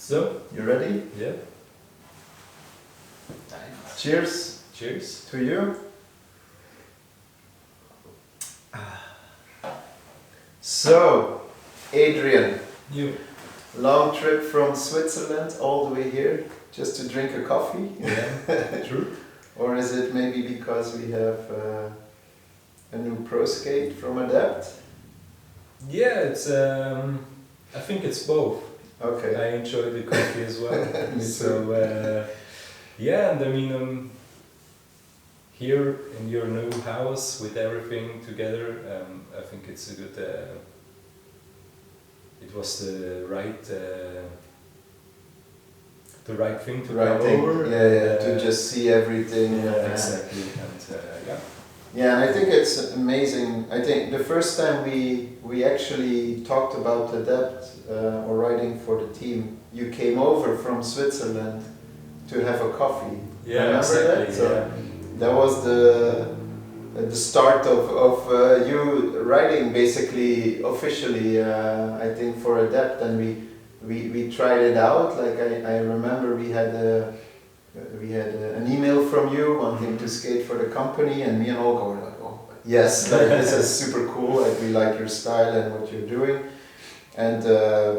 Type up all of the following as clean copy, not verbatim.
So, You ready? yeah. Cheers. Cheers. To you. So, Adrian, You. long trip from Switzerland all the way here just to drink a coffee? Yeah, true. Or is it maybe because we have a new pro skate from Adapt? Yeah, it's. I think it's both. Okay. I enjoy the coffee as well. Me So, yeah, and I mean, here in your new house with everything together, I think it's a good. It was the right thing to come over. Yeah, to just see everything. Yeah, exactly, and yeah. Yeah, and I think it's amazing. I think the first time we actually talked about Adapt or writing for the team, you came over from Switzerland to have a coffee. Yeah, Remember exactly. that? So Yeah. that was the start of you writing basically officially. I think for Adapt, and we tried it out. Like I remember we had an email from you wanting to skate for the company, and me and Olga were like, oh yes, like this is super cool, like we like your style and what you're doing. And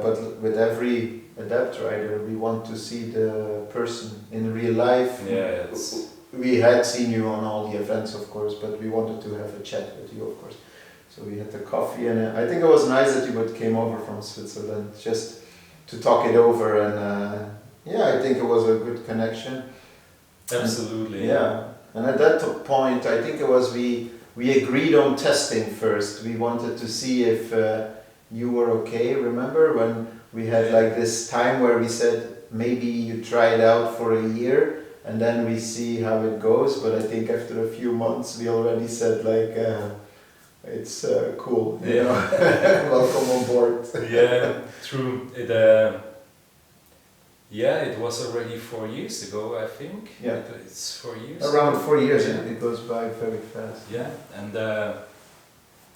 but with every Adapt rider we want to see the person in real life. Yeah, we had seen you on all the events of course, but we wanted to have a chat with you of course. So we had the coffee, and I think it was nice that you came over from Switzerland just to talk it over, and yeah, I think it was a good connection. Absolutely. Yeah, and at that point, I think it was we agreed on testing first. We wanted to see if you were okay. Remember when we had like this time where we said maybe you try it out for a year and then we see how it goes. But I think after a few months, we already said like it's cool. You know? Welcome on board. Yeah, true. Yeah, it was already 4 years ago, I think. Yeah. It's 4 years. Around 4 years, Yeah. it goes by very fast. Yeah, and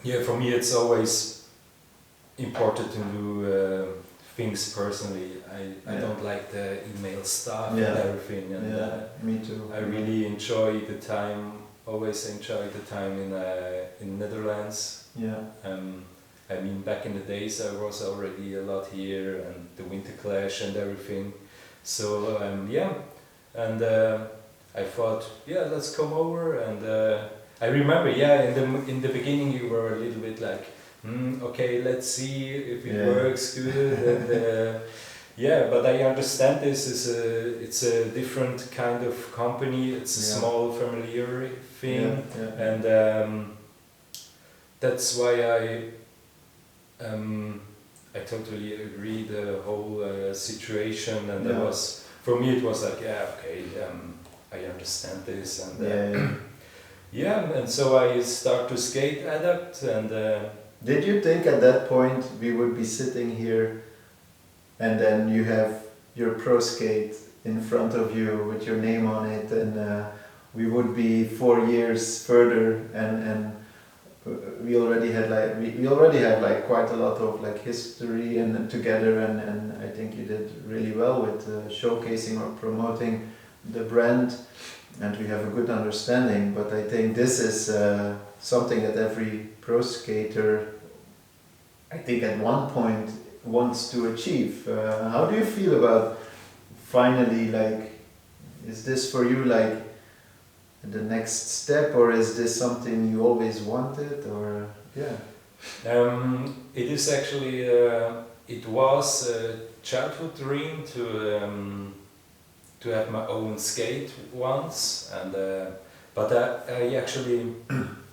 yeah, for me it's always important to do things personally. I Yeah. don't like the email stuff Yeah. and everything, and Yeah, me too. I really enjoy the time. Always enjoy the time in Netherlands. Yeah. I mean, back in the days I was already a lot here, and the Winter Clash and everything. So yeah, and I thought, yeah, let's come over. And I remember, yeah, in the beginning you were a little bit like, okay, let's see if it works good. And yeah, but I understand this is it's a different kind of company. It's a small familiar thing, and that's why I totally agree the whole situation, and it was, for me it was like, yeah, okay, I understand this, and yeah, and so I start to skate Adapt, and did you think at that point we would be sitting here and then you have your pro skate in front of you with your name on it, and we would be 4 years further, and we already had like quite a lot of like history and together, and I think you did really well with showcasing or promoting the brand, and we have a good understanding. But I think this is something that every pro skater, I think at one point wants to achieve. How do you feel about finally, like, is this for you like the next step, or is this something you always wanted, or it is actually it was a childhood dream to have my own skate once, and but I actually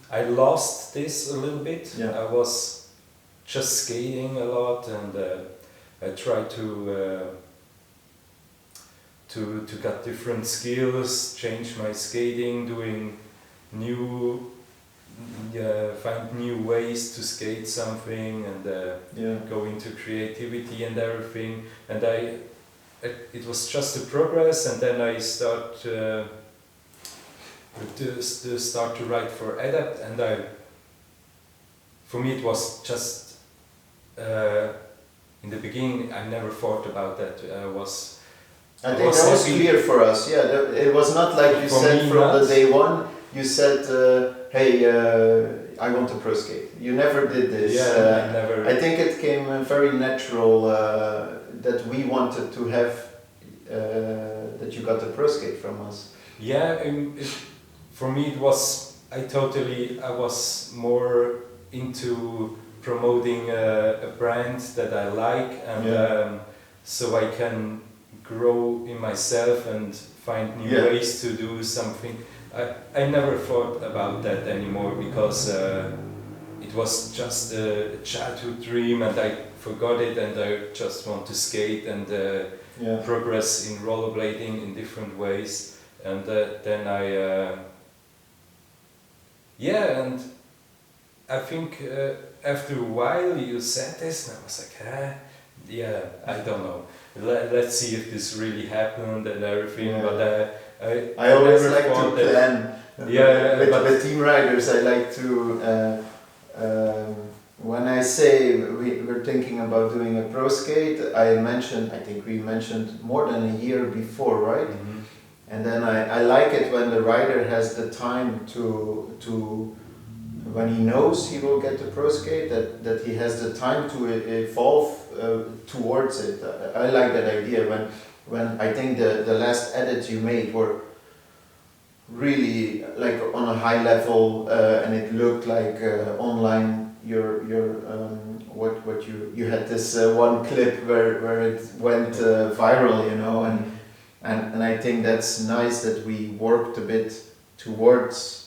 I lost this a little bit. I was just skating a lot, and I tried to get different skills, change my skating, doing find new ways to skate something, and go into creativity and everything. And it was just a progress, and then I start to write for Adapt, and for me it was just in the beginning I never thought about that. I think that was happy. clear for us. Yeah, it was not like you For said me, from not. the day one. You said, "Hey, I want to pro skate." You never did this. Yeah, I never. I think it came very natural that we wanted to have that you got the pro skate from us. Yeah, for me it was. I was more into promoting a brand that I like, and so I can grow in myself and find new ways to do something. I never thought about that anymore because it was just a childhood dream and I forgot it, and I just want to skate and progress in rollerblading in different ways. And then and I think after a while you said this and I was like, I don't know. Let's see if this really happened and everything. But I always like to plan. With team riders, I like to. When I say we're thinking about doing a pro skate, I think we mentioned more than a year before, right? Mm-hmm. And then I like it when the rider has the time to when he knows he will get the pro skate, that he has the time to evolve towards it. I like that idea. When I think the last edits you made were really like on a high level, and it looked like online. You had this one clip where it went viral, you know, and I think that's nice that we worked a bit towards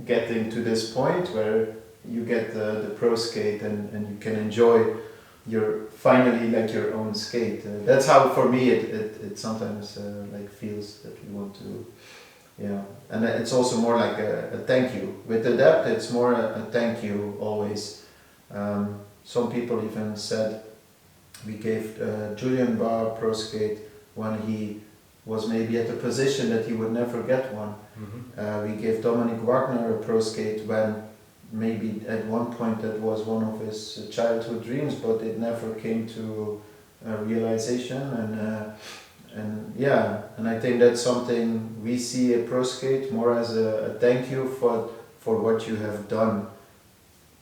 getting to this point where you get the pro skate and you can enjoy finally like your own skate. That's how for me it sometimes like feels that we want to. Yeah, and it's also more like a thank you. With Adapt, it's more a thank you always. Some people even said we gave Julian Barr pro skate when he was maybe at a position that he would never get one. Mm-hmm. We gave Dominic Wagner a pro skate when maybe at one point that was one of his childhood dreams, but it never came to realization. And I think that's something we see a pro skate more as a thank you for what you have done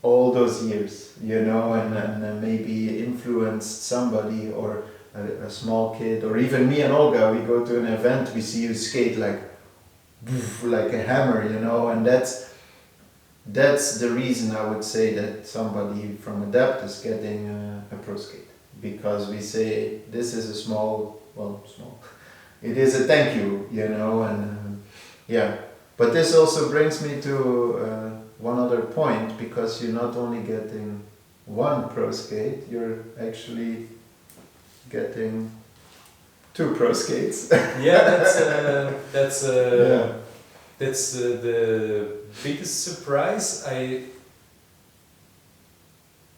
all those years, you know, and maybe influenced somebody or a small kid, or even me and Olga. We go to an event, we see you skate like a hammer, you know, and that's the reason I would say that somebody from Adapt is getting a pro skate, because we say this is a small. It is a thank you, you know, and But this also brings me to one other point, because you're not only getting one pro skate, you're actually getting 2 pro skates. That's the biggest surprise.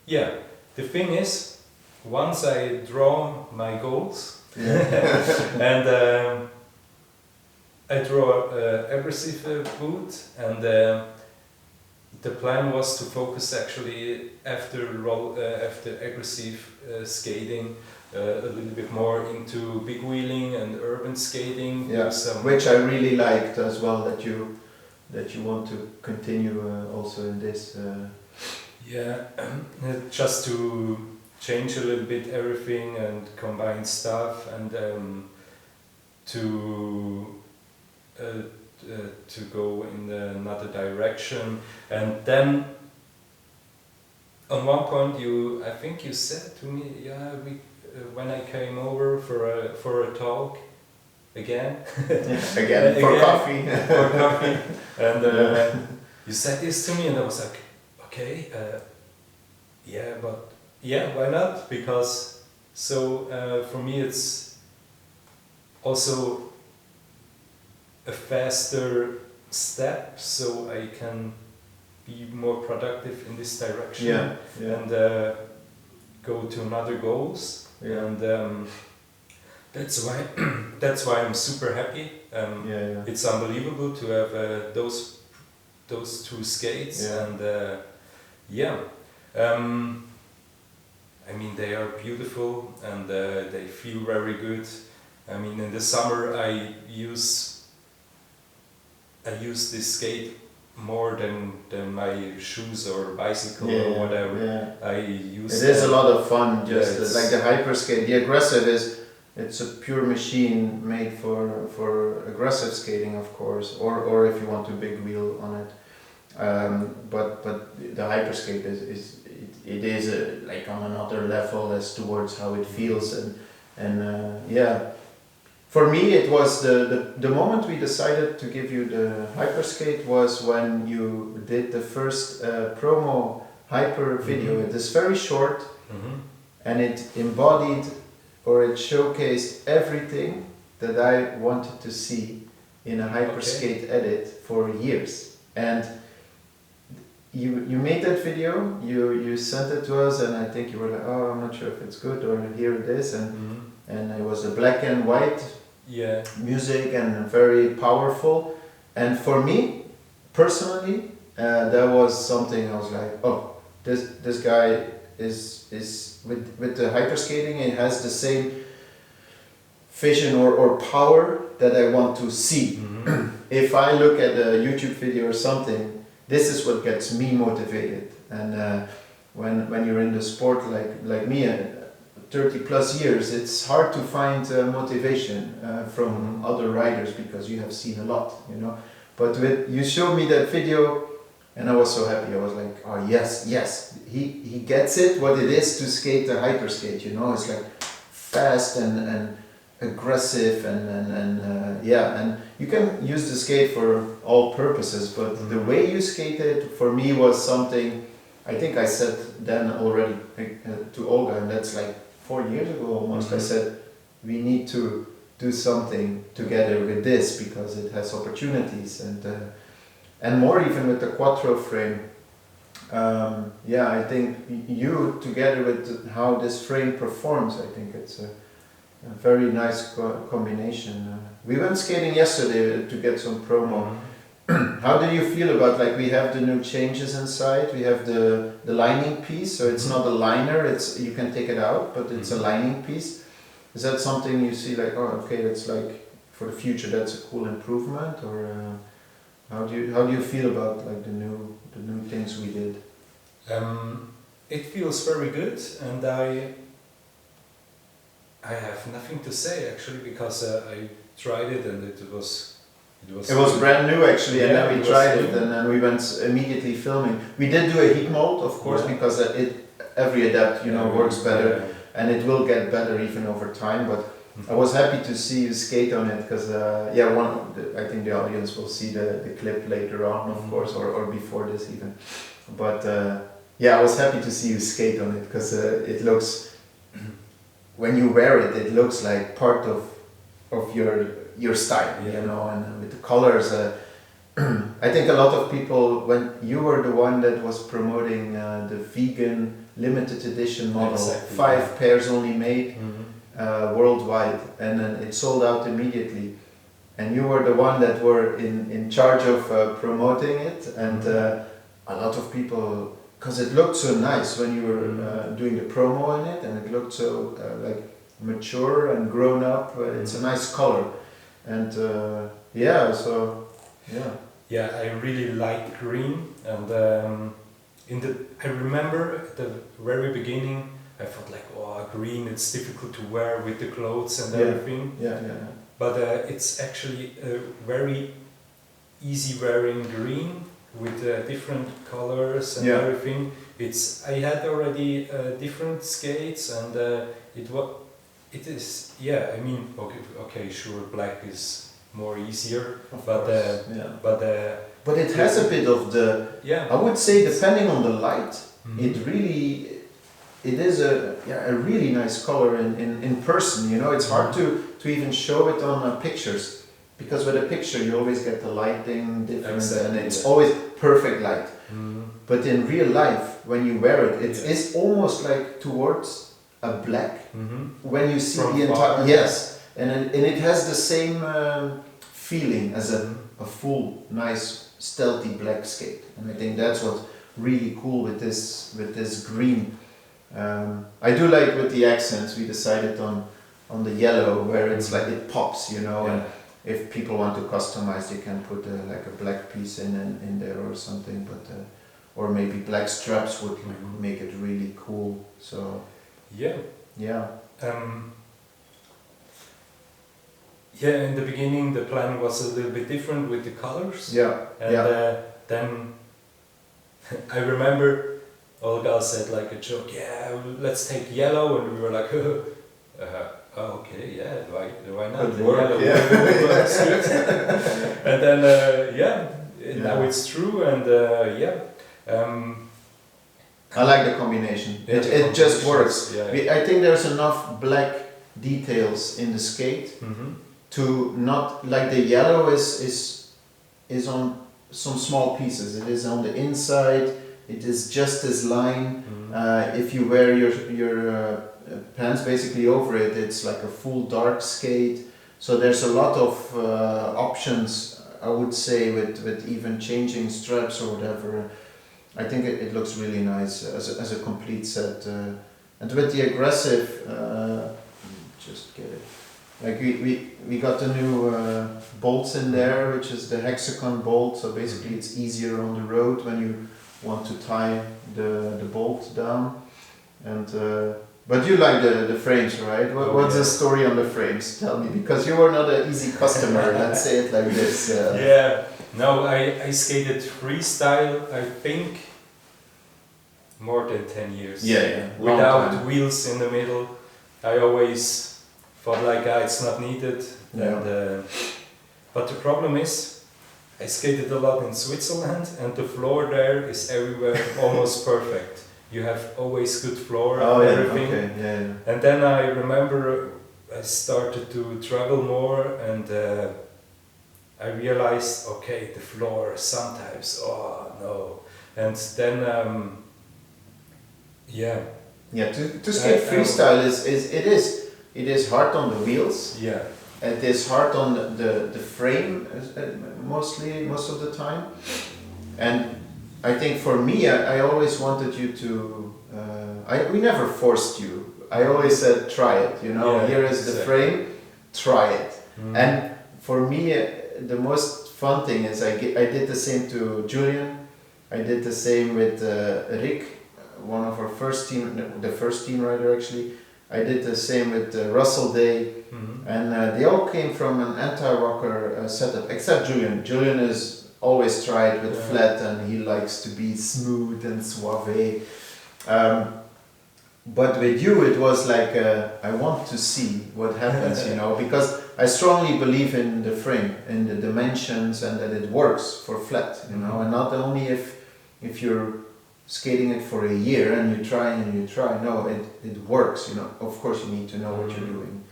The thing is, once I draw my goals, and I draw abrasive boot, and the plan was to focus actually after aggressive skating a little bit more into big wheeling and urban skating. Which I really liked as well, that you want to continue also in this. Just to change a little bit everything and combine stuff, and to go in another direction. And then on one point I think you said to me, when I came over for a talk again for coffee and you said this to me, and I was like, okay, why not? Because for me it's also a faster step, so I can be more productive in this direction and go to another goals. And that's why I'm super happy. It's unbelievable to have those 2 skates, and I mean, they are beautiful and they feel very good. I mean, in the summer I use this skate more than my shoes or bicycle or whatever. Yeah. I use. It is a lot of fun. Just it's like the hyperskate. The aggressive it's a pure machine made for aggressive skating, of course, or if you want a big wheel on it. But the hyperskate is like on another level as towards how it feels and yeah. For me, it was the moment we decided to give you the hyperskate was when you did the first promo hyper video. It is very short, and it embodied or it showcased everything that I wanted to see in a hyperskate edit for years. And you made that video, you sent it to us, and I think you were like, oh, I'm not sure if it's good, or here it is, and it was a black and white music and very powerful. And for me personally, that was something I was like, oh, this guy is with the hyperskating, it has the same vision or power that I want to see. If I look at a YouTube video or something, this is what gets me motivated. And when you're in the sport like me, 30 plus years, it's hard to find motivation from other riders because you have seen a lot, you know. But you showed me that video, and I was so happy. I was like, oh yes, he gets it, what it is to skate the hyperskate, you know. It's like fast and aggressive and you can use the skate for all purposes, but the way you skated for me was something I think I said then already to Olga, and that's like 4 years ago almost. I said we need to do something together with this because it has opportunities and more even with the Quattro frame. I think you together with how this frame performs, I think it's a very nice combination. We went skating yesterday to get some promo. How do you feel about, like, we have the new changes inside, we have the lining piece, so it's not a liner, it's you can take it out, but it's a lining piece. Is that something you see like, oh okay, that's like for the future, that's a cool improvement, or how do you feel about like the new things we did? It feels very good, and I have nothing to say actually, because I tried it and it was brand new actually, and then we tried it new. and then we went immediately filming. We did do a heat mold, of course, because every Adapt works better, and it will get better even over time. But I was happy to see you skate on it because I think the audience will see the clip later on, of course, or before this even. But I was happy to see you skate on it because it looks, when you wear it, it looks like part of your style, you know, and with the colors. I think a lot of people, when you were the one that was promoting the vegan limited edition model, 5 pairs only made worldwide, and then it sold out immediately. And you were the one that were in charge of promoting it, and a lot of people, because it looked so nice when you were doing the promo in it, and it looked so like mature and grown up. It's a nice color, and I really like green, and I remember at the very beginning I thought like, oh, green, it's difficult to wear with the clothes and everything. But it's actually a very easy wearing green with different colors and everything. I had already different skates, and it is I mean, okay, sure, black is more easier, but it has a bit of the, I would say, depending on the light, it is a really nice color in person, you know. It's hard to even show it on pictures, because with a picture you always get the lighting different, and it's always perfect light. But in real life, when you wear it, it is almost like towards a black when you see the entire and it has the same feeling as a full nice stealthy black skate, and I think that's what's really cool with this green. I do like with the accents. We decided on the yellow where it's like it pops, you know. And if people want to customize, they can put like a black piece in there or something. But or maybe black straps would make it really cool. So yeah. Yeah. Yeah, in the beginning the plan was a little bit different with the colors. Yeah. And then I remember Olga said like a joke, yeah, let's take yellow, and we were like, okay, yeah, why not? Could The work, yellow yeah. works good. And then now it's true, and I like the combination. Yeah, It just works. Yeah. I think there's enough black details in the skate to not like the yellow is on some small pieces. It is on the inside. It is just this line. If you wear your pants basically over it, it's like a full dark skate. So there's a lot of options, I would say, with even changing straps or whatever. I think it looks really nice as a complete set. And with the aggressive, just get it. Like we got the new bolts in there, which is the hexagon bolt. So basically, it's easier on the road when you want to tie the bolt down. And but you like the frames, right? What's the story on the frames? Tell me, because you were not an easy customer. Let's say it like this. Yeah. No, I skated freestyle, I think, more than 10 years. Yeah. Without wheels in the middle. I always thought like, it's not needed. Yeah. And, but the problem is, I skated a lot in Switzerland, and the floor there is everywhere almost perfect. You have always good floor and everything. Okay. Yeah. And then I remember I started to travel more, and I realized, okay, the floor sometimes, oh no. And then, To skate freestyle it is hard on the wheels. Yeah. It is hard on the frame most of the time. And I think for me, I always wanted you to. We never forced you. I always said, try it. You know, Yeah, here is the frame, try it. And for me, the most fun thing is I did the same to Julian. I did the same with Rick, one of our first team, the first team rider actually. I did the same with Russell Day, and they all came from an anti-rocker setup, except Julian. Julian is always tried with flat, and he likes to be smooth and suave. But with you, it was like I want to see what happens, you know, because I strongly believe in the frame, in the dimensions, and that it works for flat, you know, and not only if you're skating it for a year and you try. No, it works, you know. Of course, you need to know what you're doing.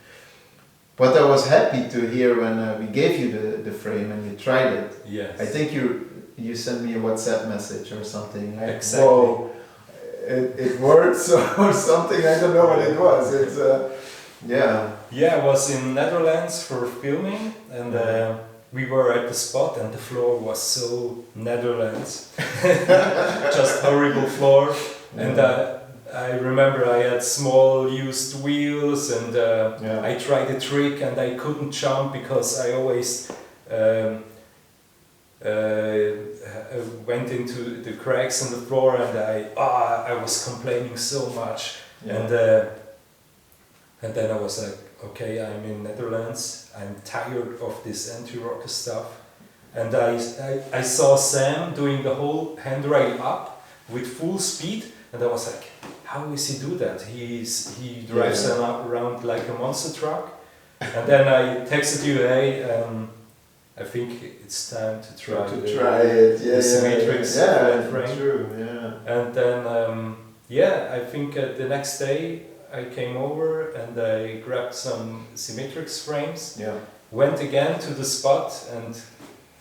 But I was happy to hear when we gave you the frame and you tried it. Yes. I think you sent me a WhatsApp message or something. Like, Exactly. whoa, it works or something. I don't know what it was. It's yeah. Yeah, I was in Netherlands for filming, and we were at the spot, and the floor was so Netherlands, just horrible floor. And I remember I had small used wheels, and I tried a trick, and I couldn't jump because I always went into the cracks in the floor, and I was complaining so much. And then I was like, okay, I'm in Netherlands, I'm tired of this anti-rocker stuff. And I saw Sam doing the whole handrail up with full speed, and I was like, how does he do that? He drives around like a monster truck. And then I texted you, hey, I think it's time to try the Symetrics frame. True, yeah. And then, I think the next day I came over and I grabbed some Symetrics frames, went again to the spot, and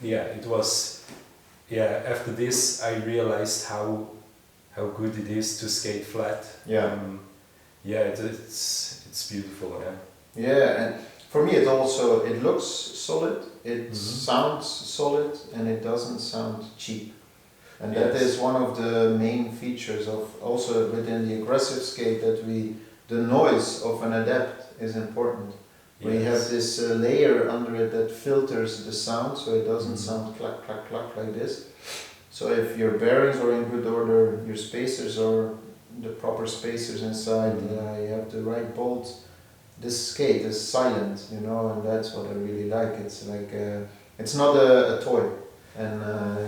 it was, after this I realized how good it is to skate flat. It's beautiful. And for me it looks solid, it sounds solid, and it doesn't sound cheap. And that is one of the main features of also within the aggressive skate, that the noise of an Adapt is important. We have this layer under it that filters the sound, so it doesn't sound clack, clack, clack like this. So if your bearings are in good order, your spacers are the proper spacers inside, you have the right bolts, this skate is silent, you know, and that's what I really like. It's like it's not a toy, and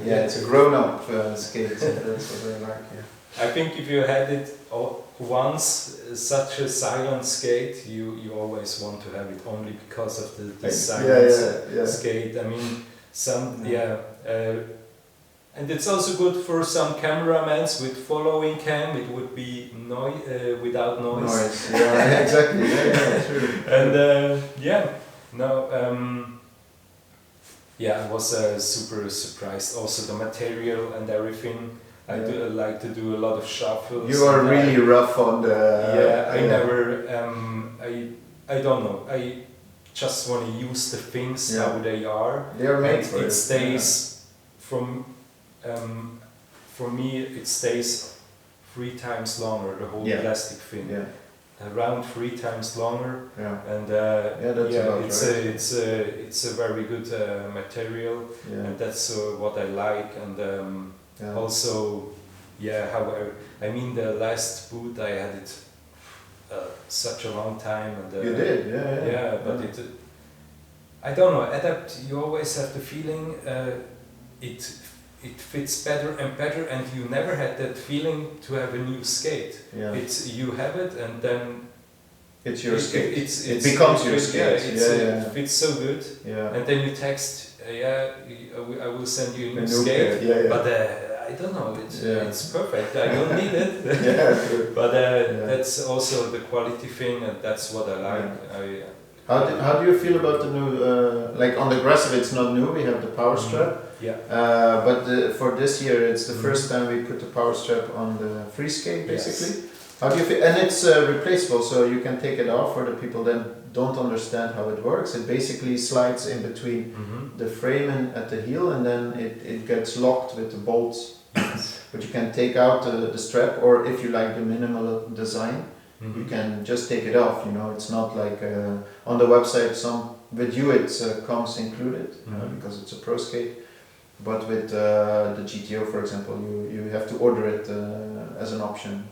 it's a grown-up skate. So that's what I like. Yeah. I think if you had it once, such a silent skate, you always want to have it only because of the silent skate. I mean, and it's also good for some cameramans with following cam. It would be without noise. Yeah, exactly. True. And I was super surprised. Also the material and everything. I do like to do a lot of shuffles. You are really rough on the. I never. I don't know. I just want to use the things how they are. They are made for it. It stays from. For me, it stays 3 times longer. The whole plastic thing. Yeah. Around 3 times longer. Yeah. And that's it's a very good material, and that's what I like. And also, I mean, the last boot I had it such a long time. And you did, but it. I don't know. Adapt. You always have the feeling it fits better and better, and you never had that feeling to have a new skate. Yeah. It's you have it, and then it's your skate. It becomes your skate. It fits so good. Yeah. And then you text, I will send you a new skate. But I don't know. It's perfect. I don't need it. But that's also the quality thing, and that's what I like. How do you feel about the new? Like on the aggressive, it's not new. We have the power strap. But for this year, it's the first time we put the power strap on the free skate, basically. Yes. How do you feel? And it's replaceable, so you can take it off for the people that don't understand how it works. It basically slides in between the frame and at the heel, and then it gets locked with the bolts. But you can take out the strap, or if you like the minimal design, you can just take it off. You know, it's not like on the website. With you it comes included because it's a pro skate. But with the GTO, for example, you have to order it as an option.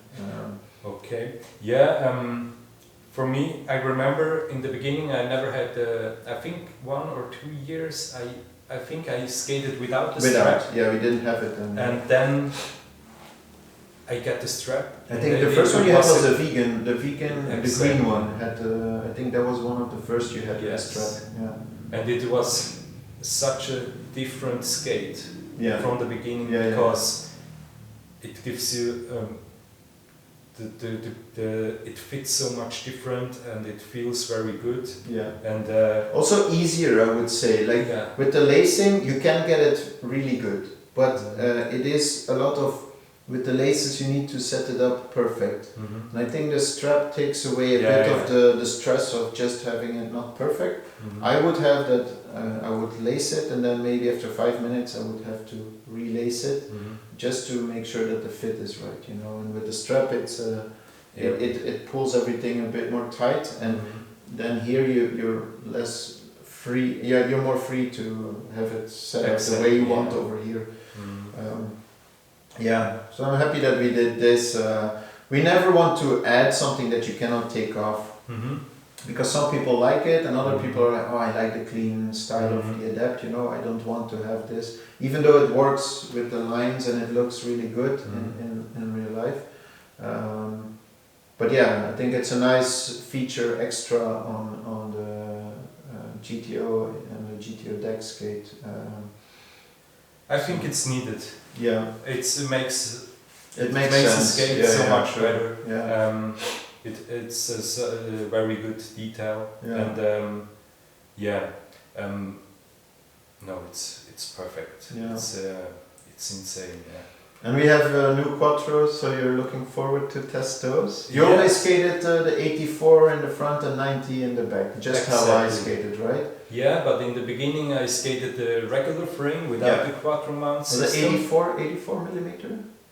Okay. For me, I remember in the beginning I never had. I think 1 or 2 years. I think I skated without the strap. Yeah, we didn't have it. And then I got the strap. I think the first one you had was the vegan, the green one. I think that was one of the first you had with the strap. Yeah. And it was such a different skate from the beginning because it gives you it fits so much different, and it feels very good. And also easier, I would say. Like with the lacing, you can get it really good, but it is a lot of. With the laces, you need to set it up perfect. And I think the strap takes away a bit of the stress of just having it not perfect. I would have that, I would lace it, and then maybe after 5 minutes I would have to relace it just to make sure that the fit is right, you know. And with the strap, it's it pulls everything a bit more tight, and then here you're less free. Yeah, you're more free to have it set up the way you want over here. So I'm happy that we did this. We never want to add something that you cannot take off, because some people like it and other people are like, oh, I like the clean style of the Adapt, you know, I don't want to have this, even though it works with the lines and it looks really good in real life. But I think it's a nice feature extra on the GTO and the GTO deck skate. I think it's needed. It makes sense. the skate so much better. It's a very good detail, and no, it's perfect. It's insane. And we have new Quattro, so you're looking forward to test those. You Yes. always skated the 84 in the front and 90 in the back, just how I Exactly. skated, right? Yeah, but in the beginning I skated the regular frame without Yeah. the Quattro mount Was it system. 84 millimeter?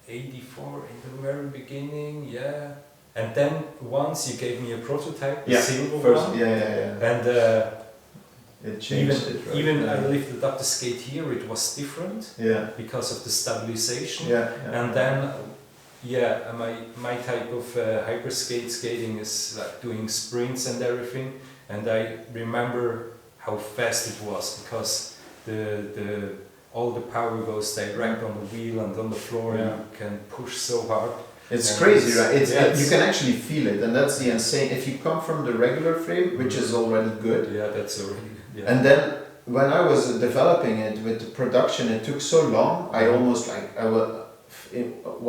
84 in the very beginning, yeah. And then once you gave me a prototype, the Yeah, silver first, one. yeah. And It changed it, right? even yeah. I lifted up the skate here, it was different Yeah, because of the stabilization. yeah. And then, my type of hyper skating is like doing sprints and everything. And I remember how fast it was because all the power goes direct on the wheel and on the floor. Yeah. You can push so hard. It's And crazy, right? You it's- can actually feel it, and that's the insane. If you come from the regular frame, which is already good, Yeah, that's already good. Yeah. and then when I was developing it with the production, it took so long. I almost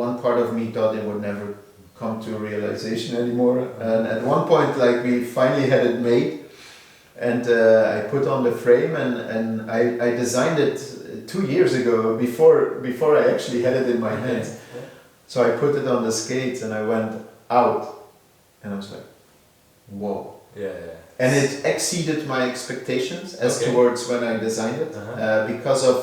one part of me thought it would never come to realization anymore. And at one point, like we finally had it made, and I put on the frame, and I designed it 2 years ago before I actually had it in my hands. Yeah. So I put it on the skates and I went out, and I was like, whoa. Yeah. And it exceeded my expectations as Okay. towards when I designed it, Uh-huh. because of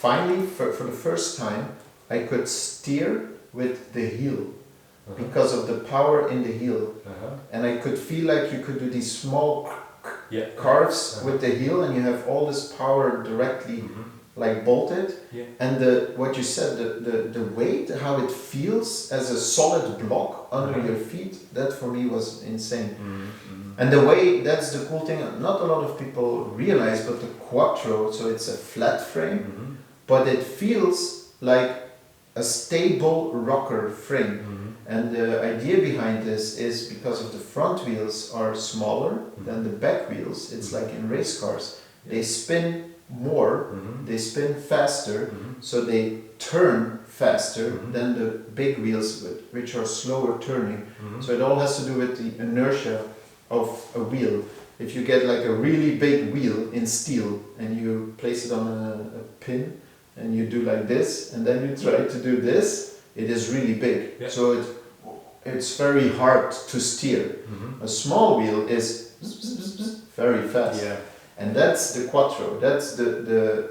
finally, for the first time, I could steer with the heel Uh-huh. because of the power in the heel. Uh-huh. And I could feel like you could do these small Yeah. carves Uh-huh. with the heel, and you have all this power directly Mhm. like bolted. Yeah. And what you said, the weight, how it feels as a solid block under Mhm. your feet, that for me was insane. Mhm. And the way, that's the cool thing, not a lot of people realize, but the Quattro, so it's a flat frame, Mhm. but it feels like a stable rocker frame. Mhm. And the idea behind this is because of the front wheels are smaller than the back wheels. It's like in race cars. They spin more, Mhm. they spin faster, Mhm. so they turn faster Mhm. than the big wheels, which are slower turning. Mhm. So it all has to do with the inertia of a wheel. If you get like a really big wheel in steel and you place it on a pin and you do like this and then you try to do this, it is really big. Yeah. So it's very hard to steer. Mhm. A small wheel is very fast. Yeah. And that's the Quattro. That's the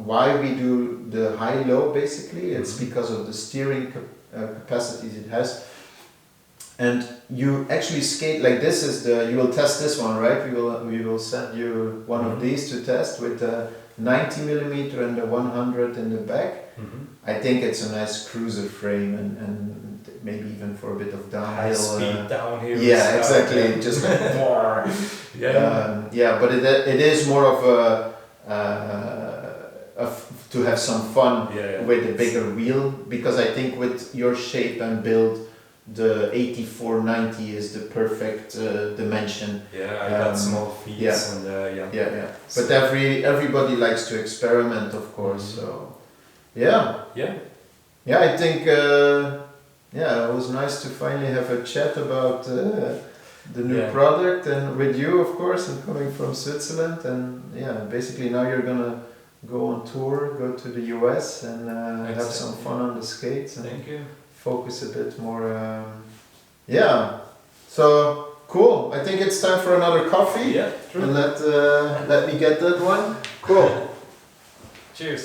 why we do the high-low basically. It's Mhm. because of the steering capacities it has. And you actually skate like this is you will test this one, right? We will send you one of Mhm. these to test with a 90 millimeter and a 100 in the back. Mhm. I think it's a nice cruiser frame and maybe even for a bit of High downhill. speed downhill. Yeah, stuff, exactly. yeah. Just like more. Yeah. Yeah, but it is more of to have some fun Yeah. with a bigger wheel, because I think with your shape and build, the 84-90 is the perfect dimension. Yeah, I got small feet yeah. and yeah. Yeah. But everybody likes to experiment, of course. Mhm. So yeah, Yeah. I think it was nice to finally have a chat about the new Yeah. product, and with you, of course, and coming from Switzerland. And basically now you're gonna go on tour, go to the US, and have some Exactly. fun on the skates and Thank you. focus a bit more. So cool. I think it's time for another coffee. Yeah, true. And let me get that one. Cool. Cheers.